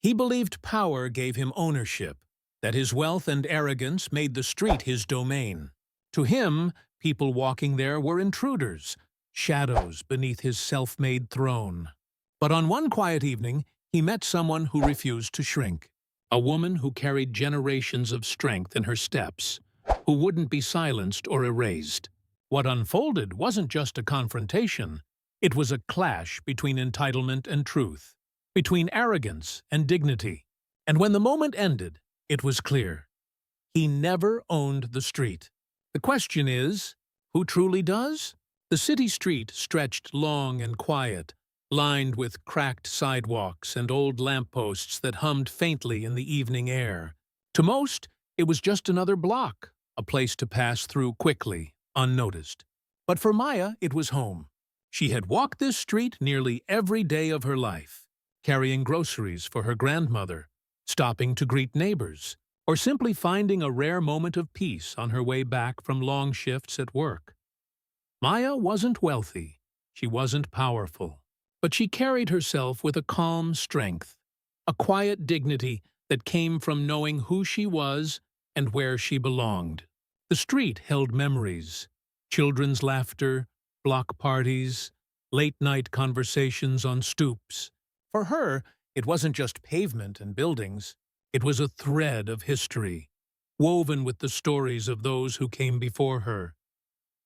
He believed power gave him ownership, that his wealth and arrogance made the street his domain. To him, people walking there were intruders, shadows beneath his self-made throne. But on one quiet evening, he met someone who refused to shrink. A woman who carried generations of strength in her steps, who wouldn't be silenced or erased. What unfolded wasn't just a confrontation, it was a clash between entitlement and truth, between arrogance and dignity. And when the moment ended, it was clear. He never owned the street. The question is, who truly does? The city street stretched long and quiet, lined with cracked sidewalks and old lampposts that hummed faintly in the evening air. To most, it was just another block, a place to pass through quickly, unnoticed. But for Maya, it was home. She had walked this street nearly every day of her life, carrying groceries for her grandmother, stopping to greet neighbors, or simply finding a rare moment of peace on her way back from long shifts at work. Maya wasn't wealthy, she wasn't powerful, but she carried herself with a calm strength, a quiet dignity that came from knowing who she was and where she belonged. The street held memories, children's laughter, block parties, late-night conversations on stoops. For her, it wasn't just pavement and buildings, it was a thread of history, woven with the stories of those who came before her.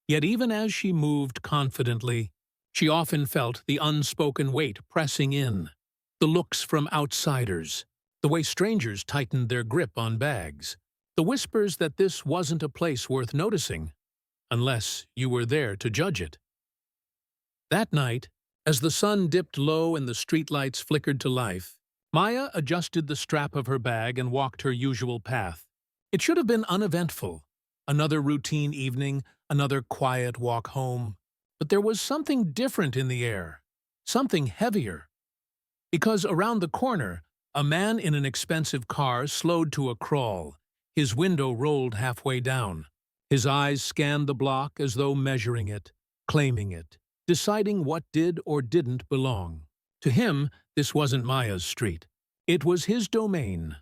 Yet even as she moved confidently, she often felt the unspoken weight pressing in, the looks from outsiders, the way strangers tightened their grip on bags, the whispers that this wasn't a place worth noticing, unless you were there to judge it. That night, as the sun dipped low and the streetlights flickered to life, Maya adjusted the strap of her bag and walked her usual path. It should have been uneventful, another routine evening, another quiet walk home. But there was something different in the air, something heavier. Because around the corner, a man in an expensive car slowed to a crawl, his window rolled halfway down. His eyes scanned the block as though measuring it, claiming it, deciding what did or didn't belong. To him, this wasn't Maya's street. It was his domain,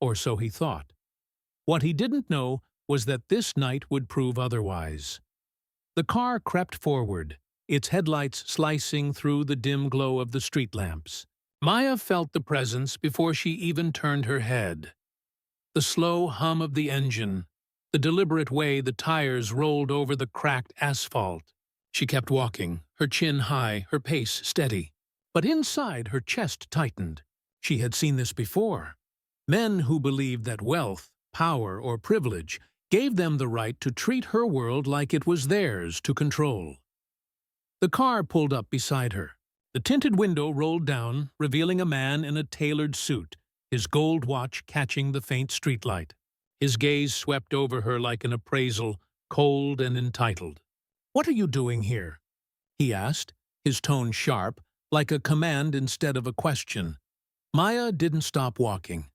or so he thought. What he didn't know was that this night would prove otherwise. The car crept forward, its headlights slicing through the dim glow of the street lamps. Maya felt the presence before she even turned her head. The slow hum of the engine, the deliberate way the tires rolled over the cracked asphalt. She kept walking, her chin high, her pace steady. But inside, her chest tightened. She had seen this before. Men who believed that wealth, power, or privilege gave them the right to treat her world like it was theirs to control. The car pulled up beside her. The tinted window rolled down, revealing a man in a tailored suit, his gold watch catching the faint streetlight. His gaze swept over her like an appraisal, cold and entitled. "What are you doing here?" he asked, his tone sharp, like a command instead of a question. Maya didn't stop walking.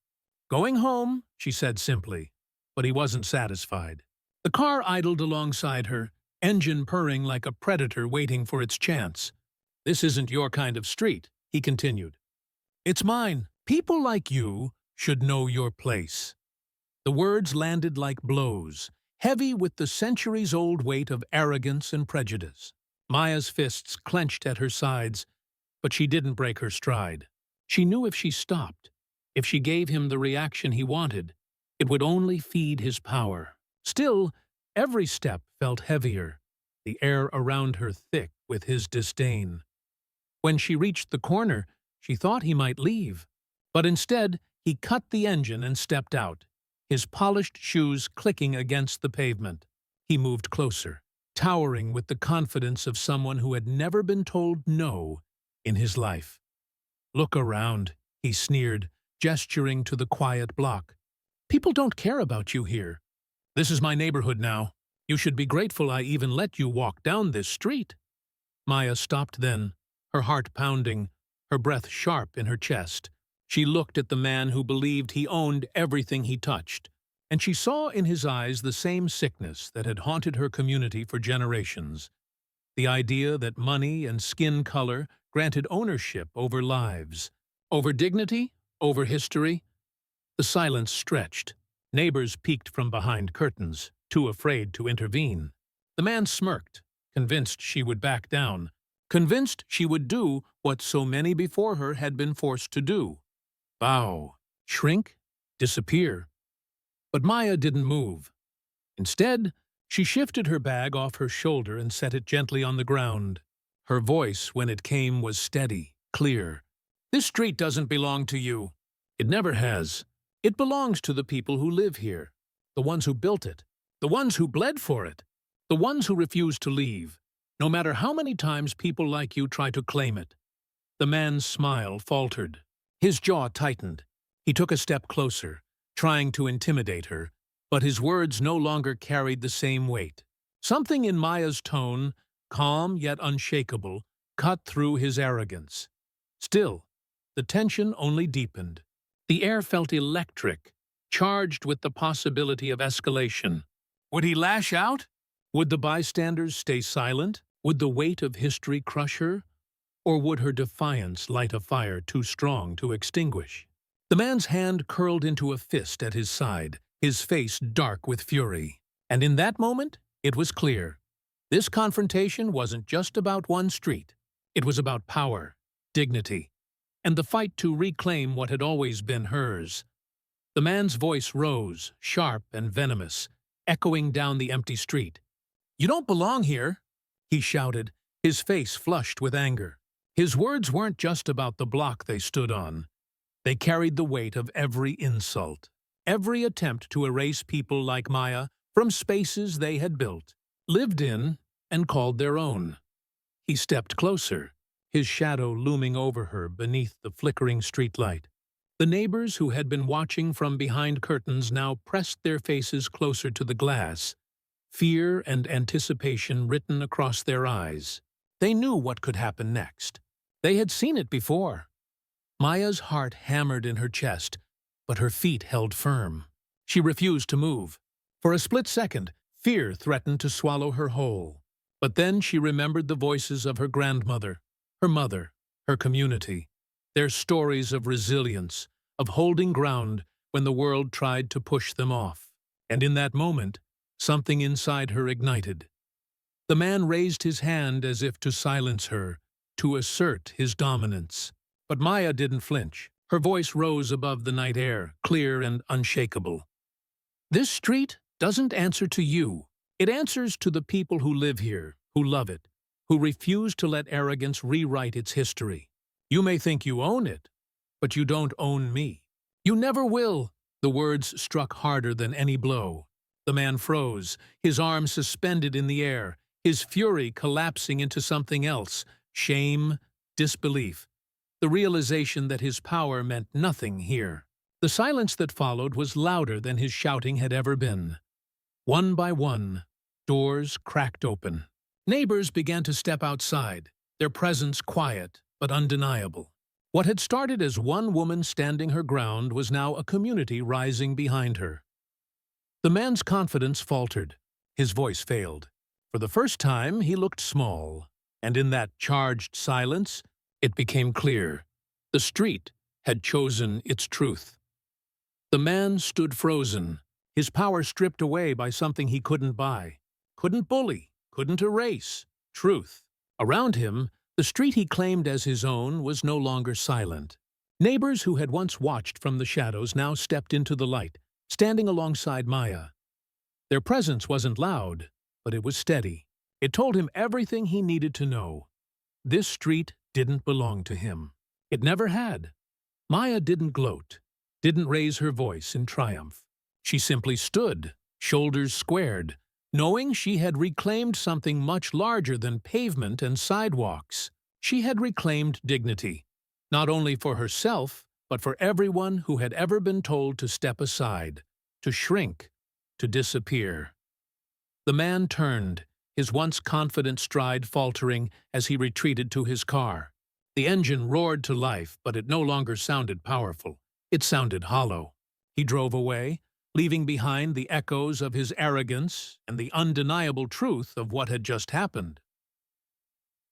"Going home," she said simply, but he wasn't satisfied. The car idled alongside her, engine purring like a predator waiting for its chance. "This isn't your kind of street," he continued. "It's mine. People like you should know your place." The words landed like blows, heavy with the centuries-old weight of arrogance and prejudice. Maya's fists clenched at her sides, but she didn't break her stride. She knew if she stopped, if she gave him the reaction he wanted, it would only feed his power. Still, every step felt heavier, the air around her thick with his disdain. When she reached the corner, she thought he might leave. But instead, he cut the engine and stepped out, his polished shoes clicking against the pavement. He moved closer, towering with the confidence of someone who had never been told no in his life. "Look around," he sneered, gesturing to the quiet block. "People don't care about you here. This is my neighborhood now. You should be grateful I even let you walk down this street." Maya stopped then, her heart pounding, her breath sharp in her chest. She looked at the man who believed he owned everything he touched, and she saw in his eyes the same sickness that had haunted her community for generations. The idea that money and skin color granted ownership over lives, over dignity, Over history? The silence stretched. Neighbors peeked from behind curtains, too afraid to intervene. The man smirked, convinced she would back down, convinced she would do what so many before her had been forced to do. Bow, shrink, disappear. But Maya didn't move. Instead, she shifted her bag off her shoulder and set it gently on the ground. Her voice, when it came, was steady, clear. This street doesn't belong to you. It never has. It belongs to the people who live here, the ones who built it, the ones who bled for it, the ones who refuse to leave, no matter how many times people like you try to claim it. The man's smile faltered. His jaw tightened. He took a step closer, trying to intimidate her, but his words no longer carried the same weight. Something in Maya's tone, calm yet unshakable, cut through his arrogance. Still, the tension only deepened. The air felt electric, charged with the possibility of escalation. Would he lash out? Would the bystanders stay silent? Would the weight of history crush her? Or would her defiance light a fire too strong to extinguish? The man's hand curled into a fist at his side, his face dark with fury. And in that moment, it was clear. This confrontation wasn't just about one street. It was about power, dignity, and the fight to reclaim what had always been hers. The man's voice rose, sharp and venomous, echoing down the empty street. "You don't belong here," he shouted, his face flushed with anger. His words weren't just about the block they stood on. They carried the weight of every insult, every attempt to erase people like Maya from spaces they had built, lived in, and called their own. He stepped closer, his shadow looming over her beneath the flickering streetlight. The neighbors who had been watching from behind curtains now pressed their faces closer to the glass, fear and anticipation written across their eyes. They knew what could happen next. They had seen it before. Maya's heart hammered in her chest, but her feet held firm. She refused to move. For a split second, fear threatened to swallow her whole. But then she remembered the voices of her grandmother, her mother, her community, their stories of resilience, of holding ground when the world tried to push them off. And in that moment, something inside her ignited. The man raised his hand as if to silence her, to assert his dominance. But Maya didn't flinch. Her voice rose above the night air, clear and unshakable. "This street doesn't answer to you. It answers to the people who live here, who love it, who refuse to let arrogance rewrite its history. You may think you own it, but you don't own me. You never will." The words struck harder than any blow. The man froze, his arms suspended in the air, his fury collapsing into something else, shame, disbelief, the realization that his power meant nothing here. The silence that followed was louder than his shouting had ever been. One by one, doors cracked open. Neighbors began to step outside, their presence quiet but undeniable. What had started as one woman standing her ground was now a community rising behind her. The man's confidence faltered. His voice failed. For the first time, he looked small, and in that charged silence, it became clear. The street had chosen its truth. The man stood frozen, his power stripped away by something he couldn't buy, couldn't bully, couldn't erase: truth. Around him, the street he claimed as his own was no longer silent. Neighbors who had once watched from the shadows now stepped into the light, standing alongside Maya. Their presence wasn't loud, but it was steady. It told him everything he needed to know. This street didn't belong to him. It never had. Maya didn't gloat, didn't raise her voice in triumph. She simply stood, shoulders squared, knowing she had reclaimed something much larger than pavement and sidewalks. She had reclaimed dignity, not only for herself, but for everyone who had ever been told to step aside, to shrink, to disappear. The man turned, his once confident stride faltering as he retreated to his car. The engine roared to life, but it no longer sounded powerful. It sounded hollow. He drove away, leaving behind the echoes of his arrogance and the undeniable truth of what had just happened.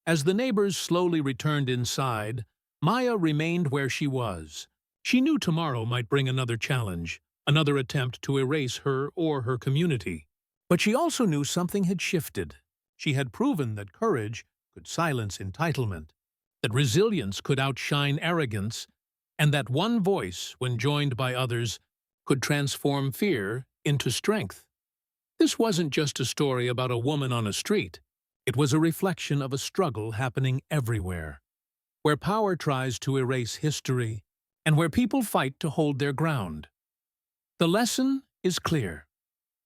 As the neighbors slowly returned inside, Maya remained where she was. She knew tomorrow might bring another challenge, another attempt to erase her or her community. But she also knew something had shifted. She had proven that courage could silence entitlement, that resilience could outshine arrogance, and that one voice, when joined by others, could transform fear into strength. This wasn't just a story about a woman on a street. It was a reflection of a struggle happening everywhere, where power tries to erase history and where people fight to hold their ground. The lesson is clear.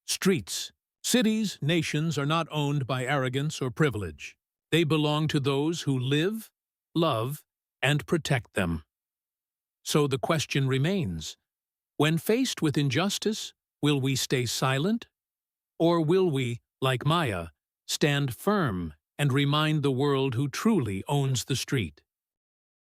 Streets, cities, nations are not owned by arrogance or privilege. They belong to those who live, love, and protect them. So the question remains, when faced with injustice, will we stay silent? Or will we, like Maya, stand firm and remind the world who truly owns the street?